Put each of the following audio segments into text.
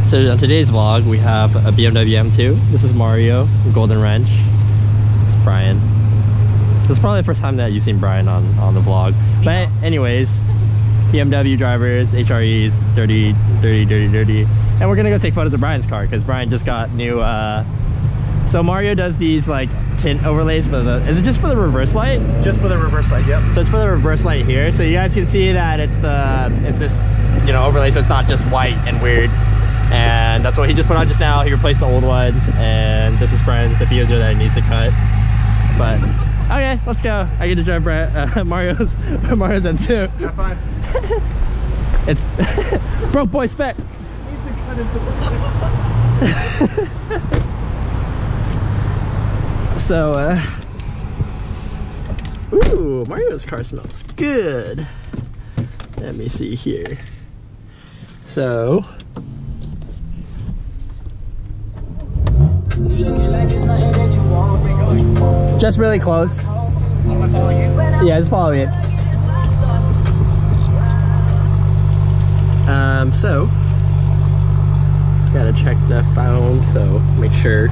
So on today's vlog, we have a BMW M2. This is Mario, Golden Wrench. It's Brian. This is probably the first time that you've seen Brian on the vlog. But anyways, BMW drivers, HREs, dirty. And we're gonna go take photos of Brian's car because Brian just got new, so Mario does these like tint overlays for the, is it just for the reverse light? Just for the reverse light, yep. So it's for the reverse light here. So you guys can see that it's this, you know, overlay, so it's not just white and weird. And that's what he just put on just now. He replaced the old ones, and this is Brian's diffuser that he needs to cut. But okay, let's go. I get to drive Mario's M2. Have fun. It's broke boy spec. So ooh, Mario's car smells good. Let me see here. So just really close. Yeah, just follow it. So gotta check the phone, so make sure.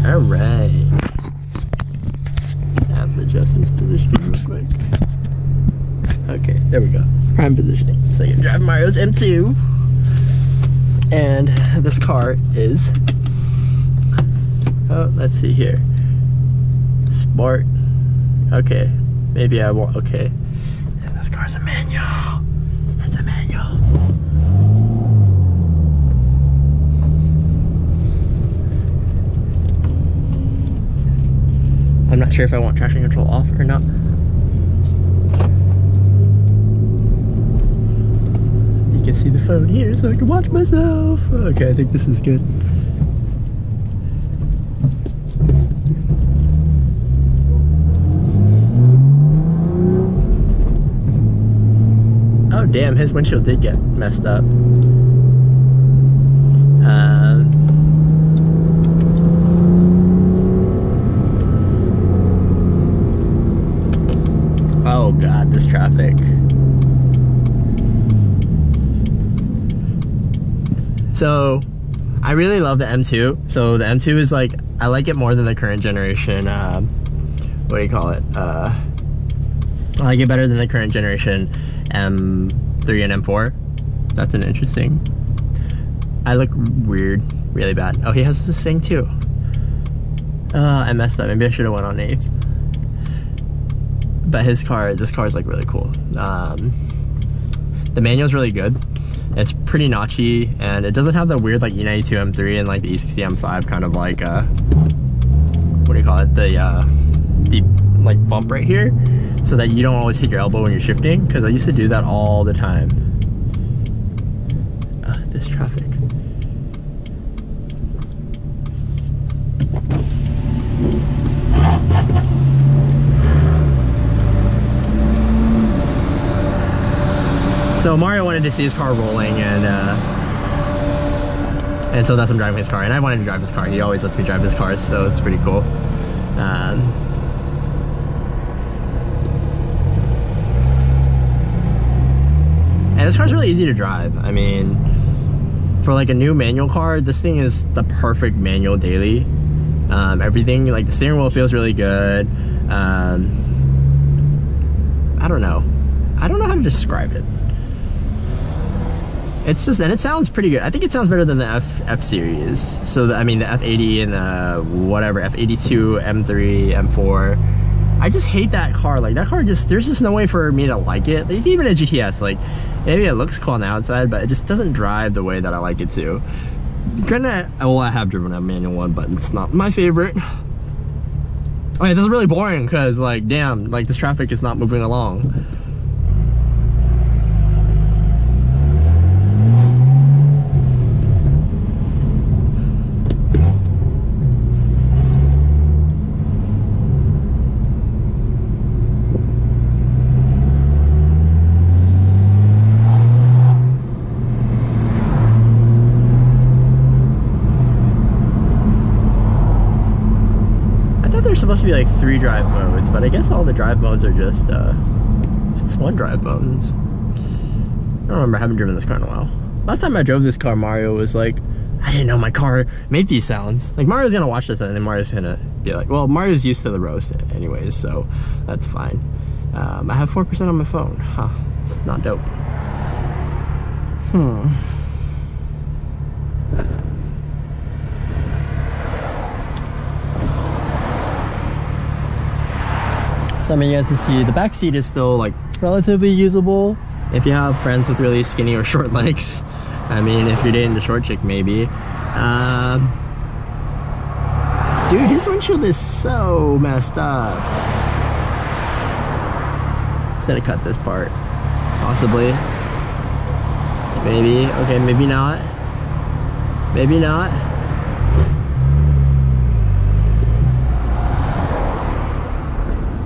All right. Have the Justin's positioning real quick. Okay, there we go. Prime positioning. So you can drive Mario's M2. And this car is, oh, let's see here. Sport. Okay. Maybe I won't. Okay. And this car's a manual. It's a manual. I'm not sure if I want traction control off or not. You can see the phone here so I can watch myself. Okay, I think this is good. Oh damn, his windshield did get messed up. Oh god, this traffic. So I really love the M2. So the M2 is like, I like it more than the current generation, what do you call it? I like it better than the current generation M3 and M4. That's an interesting. I look weird, really bad. Oh, he has this thing too. I messed up. Maybe I should have went on 8th. But this car is like really cool. The manual's really good. It's pretty notchy, and it doesn't have the weird like E92 M3 and like the E60 M5 kind of like what do you call it? The like bump right here, so that you don't always hit your elbow when you're shifting. Because I used to do that all the time. This traffic. So Mario wanted to see his car rolling, and so that's I'm driving his car, and I wanted to drive his car. He always lets me drive his cars, so it's pretty cool. And this car's really easy to drive. I mean, for like a new manual car, this thing is the perfect manual daily. Everything, like the steering wheel feels really good. I don't know how to describe it. It's just, and it sounds pretty good. I think it sounds better than the F series. So I mean the F80 and the whatever, F82, M3, M4. I just hate that car. Like that car just, there's just no way for me to like it. Like, even a GTS, like maybe it looks cool on the outside, but it just doesn't drive the way that I like it to. Granted, well, I have driven a manual one, but it's not my favorite. Okay, this is really boring because like, damn, like this traffic is not moving along. There's supposed to be like 3 drive modes, but I guess all the drive modes are just one drive modes. I don't remember, I haven't driven this car in a while. Last time I drove this car, Mario was like, I didn't know my car made these sounds. Like, Mario's gonna watch this and then Mario's gonna be like, well, Mario's used to the roast anyways, so that's fine. I have 4% on my phone. Huh, it's not dope. So I mean, you guys can see the back seat is still like relatively usable if you have friends with really skinny or short legs. I mean, if you're dating the short chick, maybe. Dude, his windshield is so messed up. Just gonna cut this part, possibly. Maybe. Okay, maybe not. Maybe not.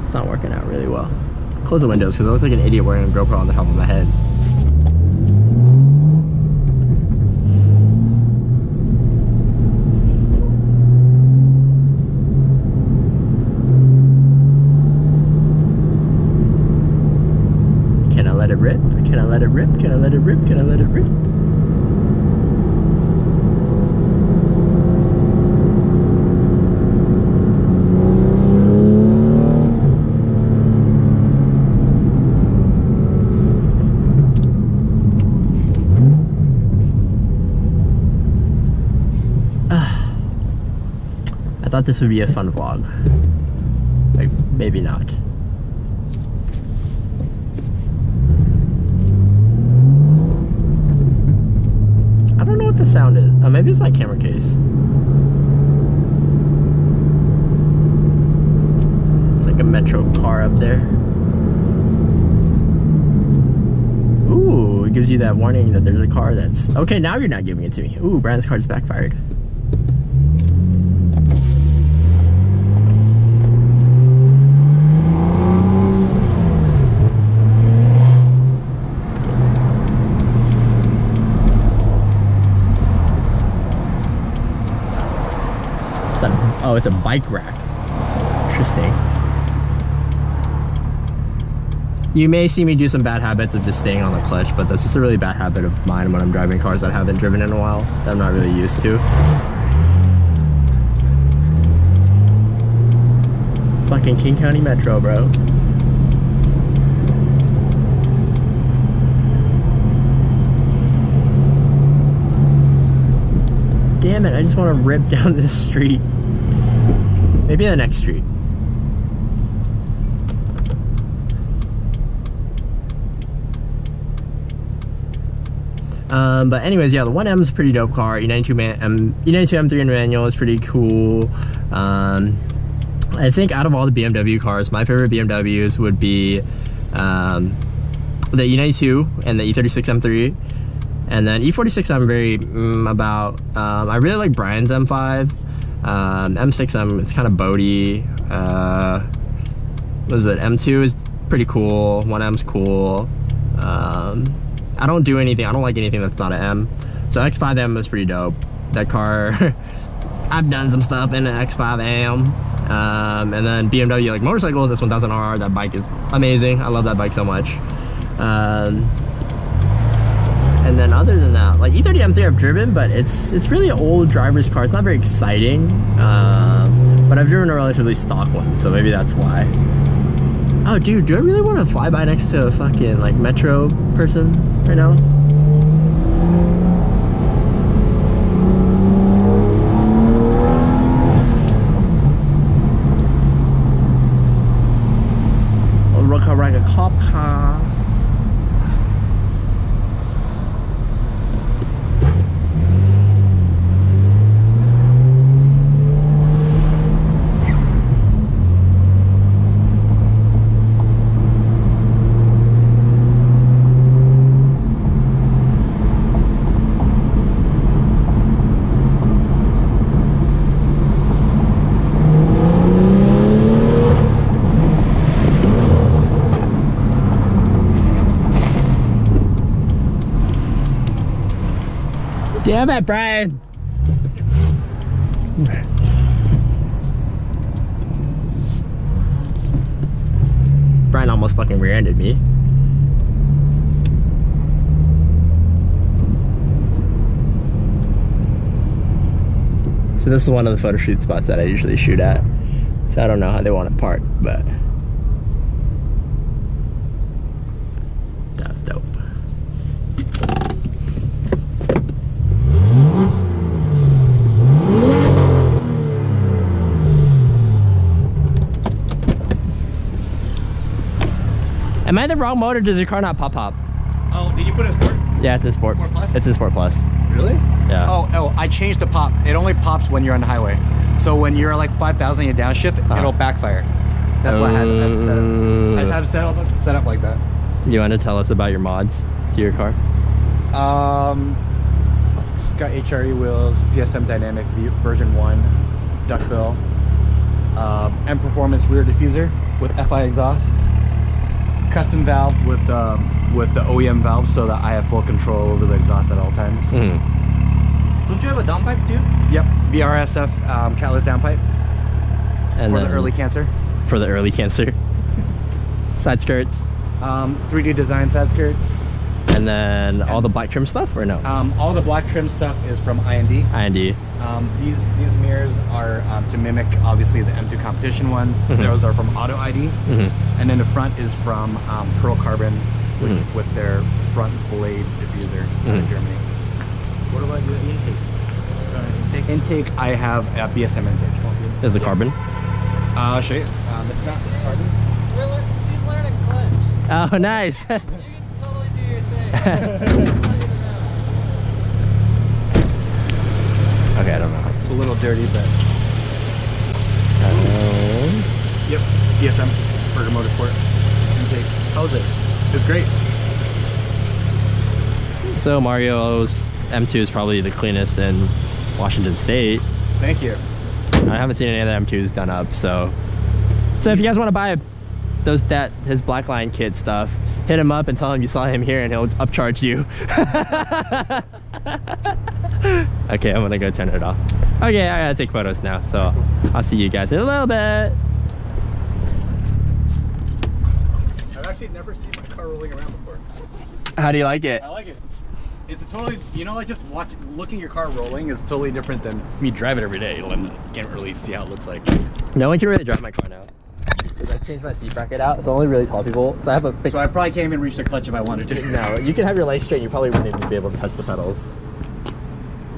It's not working out really well. Close the windows because I look like an idiot wearing a GoPro on the top of my head. Can I let it rip? Can I let it rip? Can I let it rip? Can I let it rip? I thought this would be a fun vlog. Like, maybe not. I don't know what the sound is. Oh, maybe it's my camera case. It's like a Metro car up there. Ooh, it gives you that warning that there's a car that's... Okay, now you're not giving it to me. Ooh, Brandon's car's backfired. Oh, it's a bike rack. Interesting. You may see me do some bad habits of just staying on the clutch, but that's just a really bad habit of mine when I'm driving cars that I haven't driven in a while, that I'm not really used to. Fucking King County Metro, bro. Damn it, I just want to rip down this street. Maybe the next street. But anyways, yeah, the 1M is a pretty dope car. E92 M3 manual is pretty cool. I think out of all the BMW cars, my favorite BMWs would be the E92 and the E36 M3. And then E46 I'm very about. I really like Brian's M5. M6 it's kind of boaty. What is it? M2 is pretty cool. 1M's cool. I don't do anything. I don't like anything that's not an M. So X5M is pretty dope. That car, I've done some stuff in an X5M. And then BMW, like motorcycles, S1000R. That bike is amazing. I love that bike so much. And then other than that, like E30 M3 I've driven, but it's really an old driver's car. It's not very exciting, but I've driven a relatively stock one, so maybe that's why. Oh, dude, do I really want to fly by next to a fucking like Metro person right now? Look like a cop car. Damn it, Brian! Brian almost fucking rear-ended me. So this is one of the photo shoot spots that I usually shoot at. So I don't know how they want it parked, but that's dope. Am I in the wrong mode or does your car not pop? Oh, did you put it in Sport? Yeah, it's in Sport. Sport Plus? It's in Sport Plus. Really? Yeah. Oh, I changed the pop. It only pops when you're on the highway. So when you're like 5,000, you downshift, it'll backfire. That's why I had it set up. I have set up like that. You want to tell us about your mods to your car? It's got HRE wheels, PSM Dynamic version 1, duckbill, M Performance rear diffuser with FI exhaust, custom valve with the OEM valve so that I have full control over the exhaust at all times. Mm-hmm. Don't you have a downpipe too? Yep, BRSF catless downpipe And for the early cancer. For the early cancer. Side skirts. 3D design side skirts. And then all the black trim stuff, or no? All the black trim stuff is from IND. IND. These mirrors are to mimic obviously the M2 competition ones. Mm-hmm. Those are from Auto ID. Mm-hmm. And then the front is from Pearl Carbon with their front blade diffuser out of Germany. What about your intake? Intake, I have a BSM intake. Is it carbon? I'll show you. It's not carbon. She's learning clutch. Oh, nice. You can totally do your thing. Okay, I don't know. It's a little dirty, but yep. BSM, Burger Motorsport intake. How's it? It's great. So Mario's M2 is probably the cleanest in Washington State. Thank you. I haven't seen any other M2s done up, so if you guys want to buy his blackline kit stuff, hit him up and tell him you saw him here and he'll upcharge you. Okay, I'm gonna go turn it off. Okay, I gotta take photos now, so I'll see you guys in a little bit. I've actually never seen my car rolling around before. How do you like it? I like it. It's a totally, like just looking your car rolling is totally different than me driving every day. You can't really see how it looks like. No one can really drive my car now. Because I changed my seat bracket out. It's only really tall people. So I have a big... So I probably can't even reach the clutch if I wanted to. No, you can have your legs straight. You probably wouldn't even be able to touch the pedals.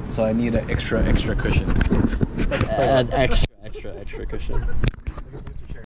So I need an extra cushion. An extra cushion.